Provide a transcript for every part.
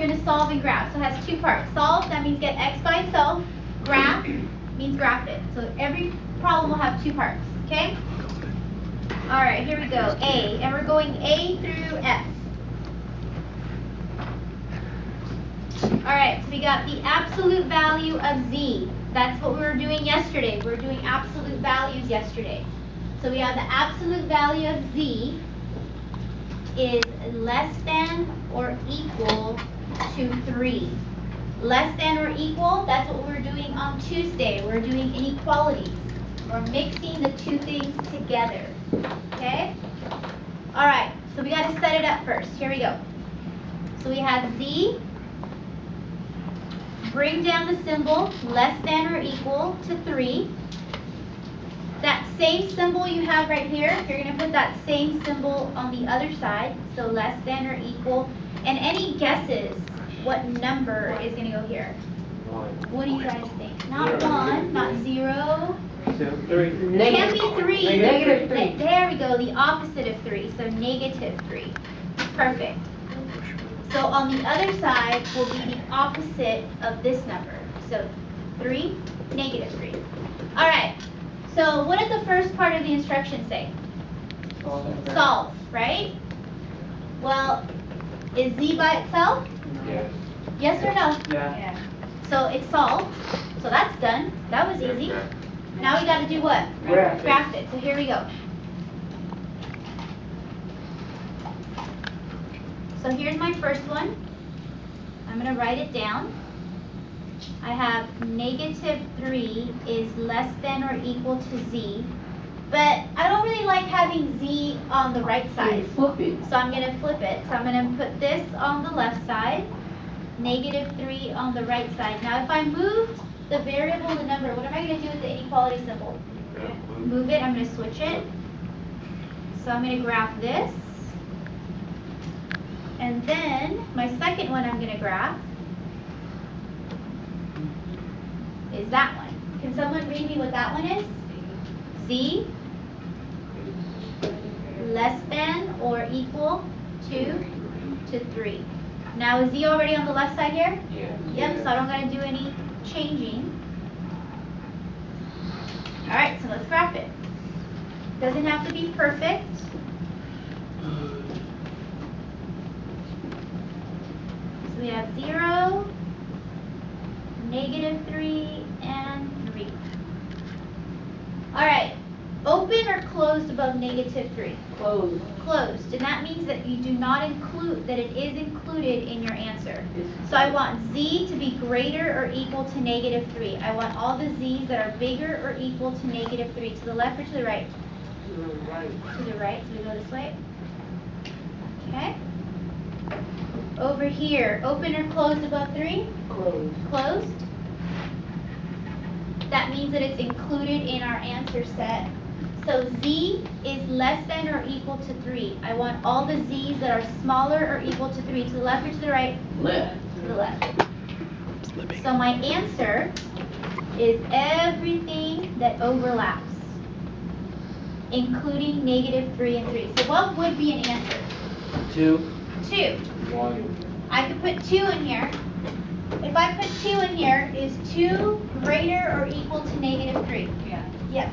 going to solve and graph. So it has two parts. Solve, that means get x by itself. Graph means graph it. So every problem will have two parts, okay? All right, here we go. A, and we're going A through F. All right, so we got the absolute value of z. That's what we were doing yesterday. We were doing absolute values yesterday. So we have the absolute value of z is less than or equal to 3. Less than or equal, that's what we were doing on Tuesday. We're doing inequalities. We're mixing the two things together, okay? All right, so we got to set it up first. Here we go. So we have z. Bring down the symbol, less than or equal to 3. That same symbol you have right here, you're going to put that same symbol on the other side. So less than or equal. And any guesses what number is going to go here? 1. What do you guys think? Not 1, not 0. 3. It can't be 3. Negative 3. There we go, the opposite of 3. So negative 3. Perfect. So on the other side will be the opposite of this number. So 3, negative 3. All right. So what did the first part of the instruction say? Solve, right? Well, is z by itself? Yes. Yes or no? Yeah. So it's solved. So that's done. That was easy. Now we got to do what? Graph it. So here we go. So here's my first one. I'm going to write it down. I have negative 3 is less than or equal to z. But I don't really like having z on the right side. Flip it. So I'm going to flip it. So I'm going to put this on the left side. Negative 3 on the right side. Now if I moved the variable, the number, what am I going to do with the inequality symbol? Move it. I'm going to switch it. So I'm going to graph this. And then my second one I'm going to graph is that one. Can someone read me what that one is? Z less than or equal to 3. Now is z already on the left side here? Yeah. Yep, so I don't got to do any changing. All right, so let's graph it. Doesn't have to be perfect. So we have 0, negative 3, and 3. All right, open or closed above negative 3? Closed. Closed, and that means that you do not include, that it is included in your answer. So I want z to be greater or equal to negative 3. I want all the z's that are bigger or equal to negative 3. To the left or to the right? To the right. To the right, so we go this way. Okay. Over here, open or closed above 3? Closed. Closed. That means that it's included in our answer set. So z is less than or equal to 3. I want all the z's that are smaller or equal to 3. To the left or to the right? Left. To the left. So my answer is everything that overlaps, including negative 3 and 3. So what would be an answer? 2. 2. 1. I could put 2 in here. If I put 2 in here, is 2 greater or equal to negative 3? Yeah. Yep.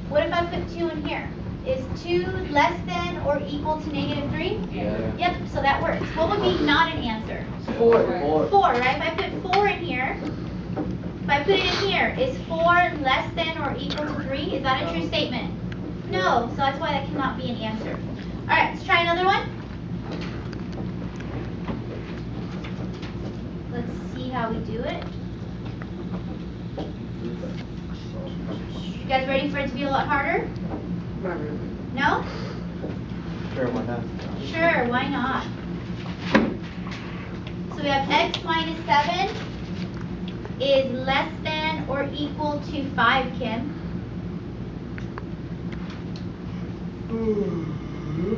What if I put 2 in here? Is 2 less than or equal to negative 3? Yeah. Yep, so that works. What would be not an answer? 4. 4, right? If I put 4 in here, if I put it in here, is 4 less than or equal to 3? Is that a true statement? No, so that's why that cannot be an answer. All right, let's try another one. Let's see how we do it. You guys ready for it to be a lot harder? No? Sure, why not? Sure, why not? So we have x minus 7 is less than or equal to 5, Kim.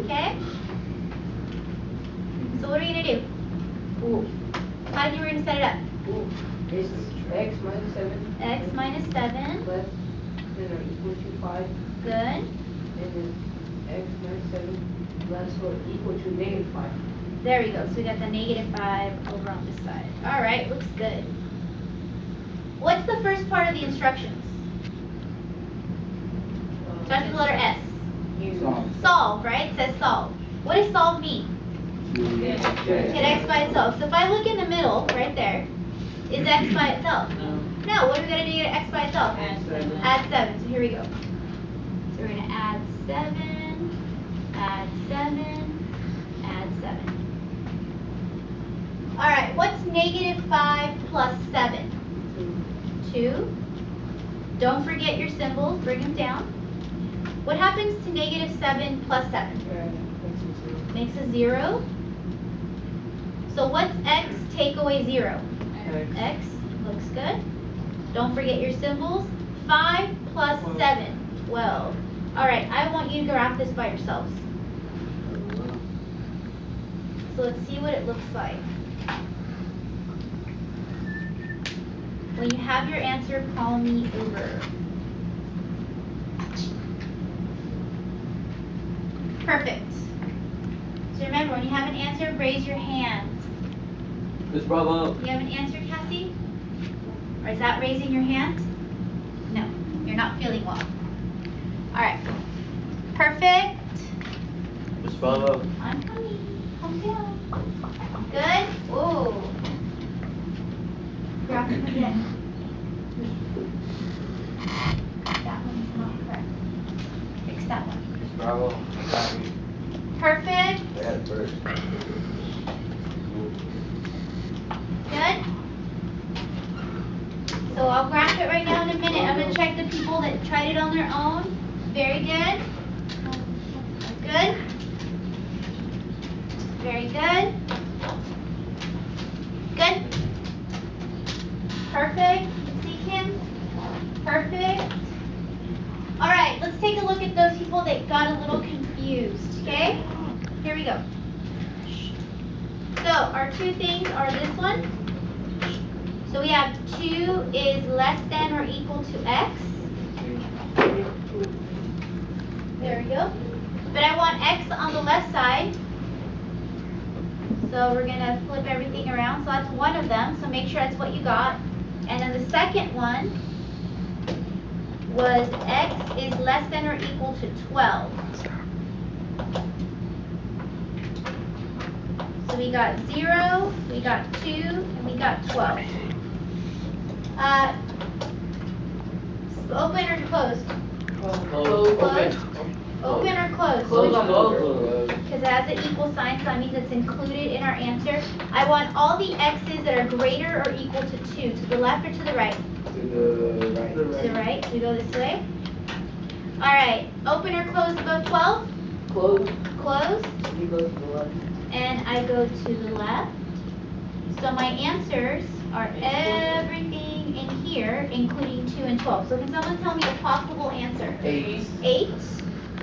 Okay? So what are you going to do? Ooh. How do you going to set it up? Ooh. It's x minus 7. X minus 7. Less than or equal to 5. Good. And then x minus 7 less or equal to negative 5. There we go. So we got the -5 over on this side. All right, looks good. What's the first part of the instructions? Starts with the letter S. Solve, right? It says solve. What does solve mean? Get x by itself. So if I look in the middle, right there, is x by itself? No. What are we going to do to get x by itself? Add 7. So here we go. So we're going to add 7, add 7, add 7. All right, what's -5 plus 7? 2. Don't forget your symbols. Bring them down. What happens to -7 plus 7? Makes a 0. So what's x take away 0? X. Looks good. Don't forget your symbols. 5 plus 7. 12. All right, I want you to graph this by yourselves. So let's see what it looks like. When you have your answer, call me over. Perfect. So remember, when you have an answer, raise your hand. Miss Bravo. You have an answer, Cassie? Or is that raising your hand? No, you're not feeling well. All right. Perfect. Miss Bravo. I'm coming. Calm down. Good? Whoa. Graph them again. That one's not correct. Fix that one. Miss Bravo. Perfect. I got it first. Good? So I'll graph it right now in a minute. I'm going to check the people that tried it on their own. Very good. Good. Very good. Good. Perfect. See, Kim? Perfect. All right, let's take a look at those people that got a little confused, okay? Here we go. So our two things are this one. So we have 2 is less than or equal to x. There we go. But I want x on the left side. So we're going to flip everything around. So that's one of them. So make sure that's what you got. And then the second one was x is less than or equal to 12. So we got 0, we got 2, and we got 12. Open or closed? Closed. Open or closed? Because it has an equal sign, so that means it's included in our answer. I want all the x's that are greater or equal to 2. To the left or to the right? To the right. To the right. We go this way. All right. Open or closed above 12? Close. Closed. You go to the left. And I go to the left. So my answers are everything in here, including 2 and 12. So can someone tell me a possible answer? 8. 8.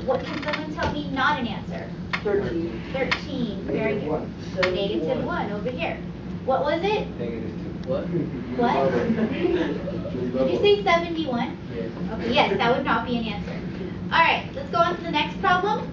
What can someone tell me not an answer? 13. 13. Very good. -1. -1 over here. What was it? -2. What? What? Did you say 71? Yes. Okay, yes, that would not be an answer. All right, let's go on to the next problem.